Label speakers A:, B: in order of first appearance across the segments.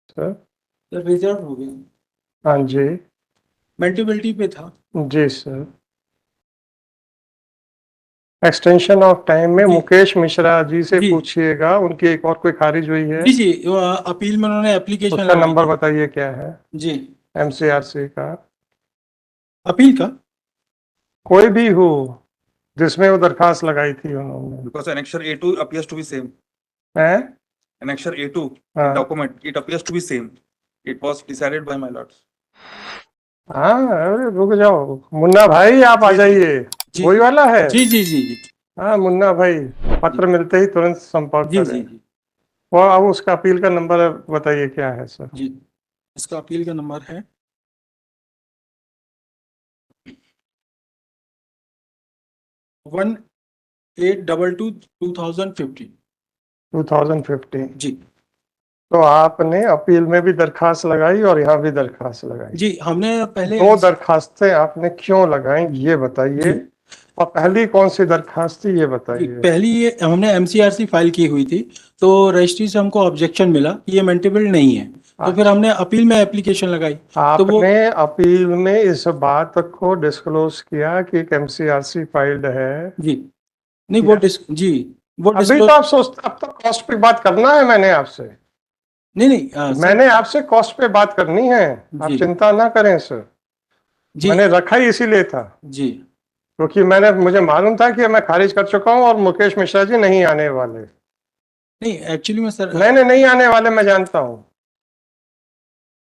A: Sir.
B: Sir reserve हो गया।
A: हाँ जी।
B: मल्टीपलिटी पे था।
A: जी सर। एक्सटेंशन ऑफ टाइम में
B: जी
A: मुकेश मिश्रा जी से
B: जी
A: पूछिएगा, उनकी एक और कोई खारिज हुई है।
B: जी जी वो अपील में उन्होंने एप्लीकेशन
A: उसका
B: लगाई
A: नंबर
B: थी।
A: बताइए क्या है।
B: जी।
A: एमसीआरसी का
B: अपील का।
A: कोई भी हो जिसमें वो दरखास्त लगाई थी उन्होंने।
C: Because annexure A2 appears to be same.
A: हैं?
C: Annexure A2
A: हाँ
C: document, it appears to be same. It was decided by my lords.
A: हाँ, अरे रुक जाओ मुन्ना भाई, आप आ
C: जी, जी।
A: जाइए।
B: जी
A: वही वाला है।
B: जी जी जी जी
A: हाँ मुन्ना भाई, पत्र मिलते ही तुरंत संपर्क
B: जी जी
A: करें।
B: जी
A: वो अब उसका अपील का नंबर बताइए क्या है सर।
B: जी। इसका अपील का नंबर है 1822/2015।
A: 2015।
B: जी
A: तो आपने अपील में भी दरखास्त लगाई और यहाँ भी दरखास्त लगाई।
B: जी हमने पहले
A: दो दरखास्तें आपने क्यों लगाई ये बताइए,
B: जी
A: और पहली कौन सी दरखास्त थी ये
B: जी
A: बताइए।
B: पहली ये हमने एमसीआरसी फाइल की हुई थी। तो रजिस्ट्री से हमको ऑब्जेक्शन मिला कि ये मेंटेबल नहीं है। तो फिर
A: अच्छा,
B: हमने अपील में एप्लीकेशन लगाई। तो वो
A: आपने अपील में इस बात को डिस्क्लोज किया कि एक एमसीआरसी फाइल्ड है।
B: जी नहीं
A: या
B: जी वो
A: अभी तो
B: डिस्क्लोज
A: आप सोचते, अब तो कॉस्ट पे बात करना है मैंने आपसे।
B: नहीं नहीं सर।
A: मैंने आपसे कॉस्ट पे बात करनी है। आप
B: जी
A: चिंता ना करें सर।
B: जी
A: मैंने रखा ही इसीलिए था
B: जी
A: क्योंकि मुझे मालूम था कि मैं खारिज कर चुका हूं और मुकेश मिश्रा जी नहीं आने वाले।
B: नहीं एक्चुअली में सर
A: नहीं आने वाले, मैं जानता हूं।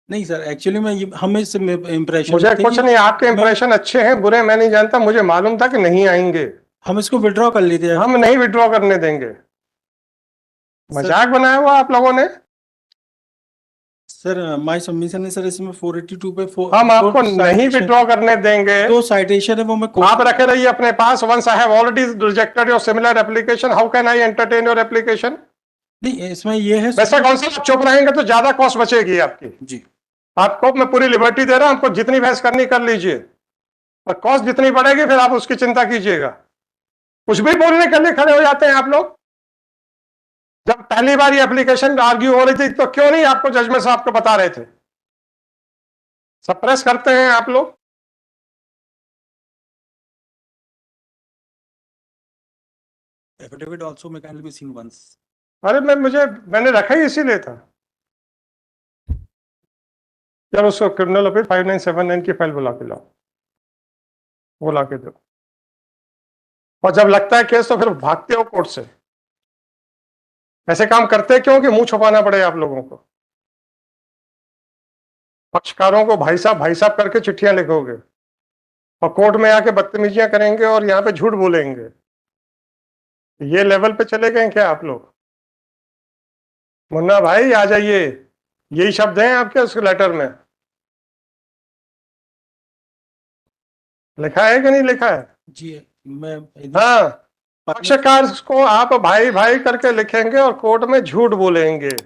B: नहीं सर एक्चुअली में ये हम इस इम्प्रेशन में
A: मुझे
B: थे
A: कुछ
B: कि
A: नहीं, आपके
B: मैं
A: इंप्रेशन अच्छे हैं बुरे मैं नहीं जानता, मुझे मालूम था कि नहीं आएंगे।
B: हम इसको विड्रॉ कर लेते हैं।
A: हम नहीं विड्रॉ करने देंगे।
B: सर
A: मजाक बनाया हुआ आप लोगों ने।
B: सर माय सबमिशन है सर, इसमें 482 पे
A: हम आपको नहीं
B: साइटेशन,
A: विड्रॉ करने देंगे।
B: दो साइटेशन है वो मैं
A: आप
B: कोर्ट।
A: रखे रहिए अपने पास। Once I have already rejected your similar application, how can I entertain your application.
B: नहीं इसमें ये है
A: वैसे कौन सा, आप चुप रहेंगे तो ज्यादा कॉस्ट बचेगी आपकी।
B: जी
A: आपको मैं पूरी लिबर्टी दे रहा हूं, हमको जितनी बहस करनी कर लीजिए, और कॉस्ट जितनी बढ़ेगी फिर आप उसकी चिंता कीजिएगा। कुछ भी बोलने के लिए खड़े हो जाते हैं आप लोग। जब पहली बार ये एप्लीकेशन आर्ग्यू हो रही थी तो क्यों नहीं आपको जजमेंट साहब को बता रहे थे। सप्रेस करते हैं आप लोग।
C: Affidavit also may kindly be seen once.
A: अरे मैंने रखा ही इसीलिए था। चलो उसको क्रिमिनल अपील 5979 की फाइल बुला के लाओ, वो ला के दो। और जब लगता है केस तो फिर भागते हो कोर्ट से। ऐसे काम करते क्यों कि मुंह छुपाना पड़े आप लोगों को। पक्षकारों को भाई साहब करके चिट्ठियां लिखोगे और कोर्ट में आके बदतमीजियां करेंगे और यहाँ पे झूठ बोलेंगे। ये लेवल पे चले गए क्या आप लोग। मुन्ना भाई आ जाइए, यही शब्द हैं आपके उस लेटर में। लिखा है कि नहीं लिखा है।
B: जी मैं
A: हाँ, पक्षकार को आप भाई भाई करके लिखेंगे और कोर्ट में झूठ बोलेंगे।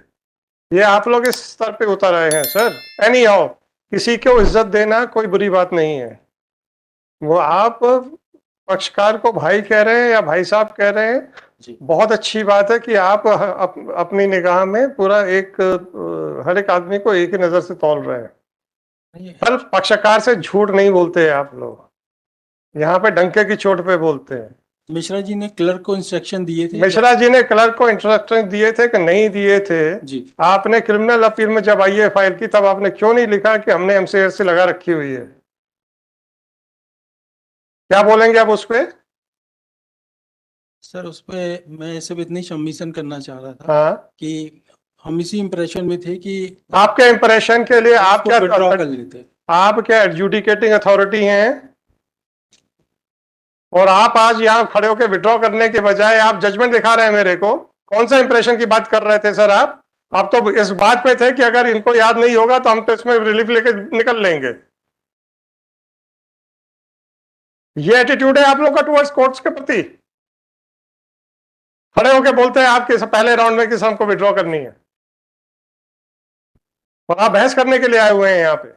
A: ये आप लोग इस स्तर पे उतर आए हैं सर। एनी हाउ, किसी को इज्जत देना कोई बुरी बात नहीं है। वो आप पक्षकार को भाई कह रहे हैं या भाई साहब कह रहे हैं,
B: जी
A: बहुत अच्छी बात है कि आप अपनी निगाह में पूरा एक हर एक आदमी को एक ही नजर से तौल रहे हैं।
B: नहीं,
A: पर पक्षकार से झूठ नहीं बोलते आप लोग, यहाँ पे डंके की चोट पे बोलते हैं।
B: मिश्रा जी ने क्लर्क को इंस्ट्रक्शन दिए थे
A: मिश्रा जी ने क्लर्क को इंस्ट्रक्शन दिए थे कि नहीं दिए थे।
B: जी
A: आपने क्रिमिनल अपील में जब आई है फाइल की तब आपने क्यों नहीं लिखा कि हमने एमसीआरसी लगा रखी हुई है। क्या बोलेंगे आप उस पे।
B: सर। उस पे मैं सिर्फ इतनी सबमिशन करना चाह रहा था
A: हाँ,
B: कि हम इसी इंप्रेशन में थे कि
A: आपके इंप्रेशन के लिए आप क्या,
B: विड्रॉ कर लेते।
A: आप क्या एडजुडिकेटिंग अथॉरिटी हैं। और आप आज यहाँ खड़े होकर विड्रॉ करने के बजाय आप जजमेंट दिखा रहे हैं मेरे को। कौन सा इंप्रेशन की बात कर रहे थे सर आप तो इस बात पे थे कि अगर इनको याद नहीं होगा तो हम तो इसमें रिलीफ लेके निकल लेंगे। ये एटीट्यूड है आप लोग का टुवर्ड्स कोर्ट्स के प्रति। खड़े होके बोलते हैं आपके पहले राउंड में कि हमको विड्रॉ करनी है, और आप बहस करने के लिए आए हुए हैं यहाँ पे।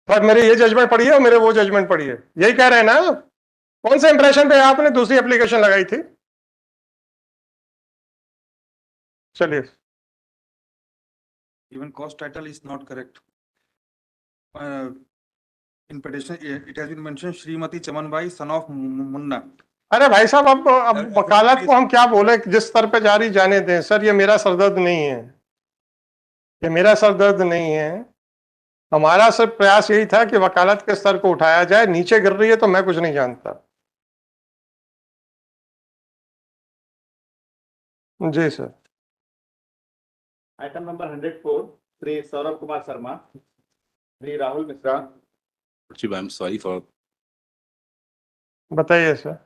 A: पर मेरे ये जजमेंट पड़ी है और मेरे वो जजमेंट पड़ी है, यही कह रहे हैं ना आप? कौन से इंप्रेशन पे आपने दूसरी एप्लीकेशन लगाई थी। चलिए,
C: Even cause title is not correct. In petition, it has been mentioned Shrimati Chamanbai, son of Munna.
A: अरे भाई साहब, अब वकालत को हम क्या बोले, जिस स्तर पे जारी जाने दें सर। ये मेरा सरदर्द नहीं है, ये मेरा सरदर्द नहीं है। हमारा सिर्फ प्रयास यही था कि वकालत के स्तर को उठाया जाए। नीचे गिर रही है तो मैं कुछ नहीं जानता। जी sir.
D: Item number 104, Shri Saurabh Kumar Sharma, Shri Rahul Mishra.
E: Chief, I'm sorry for
A: बताइए सर।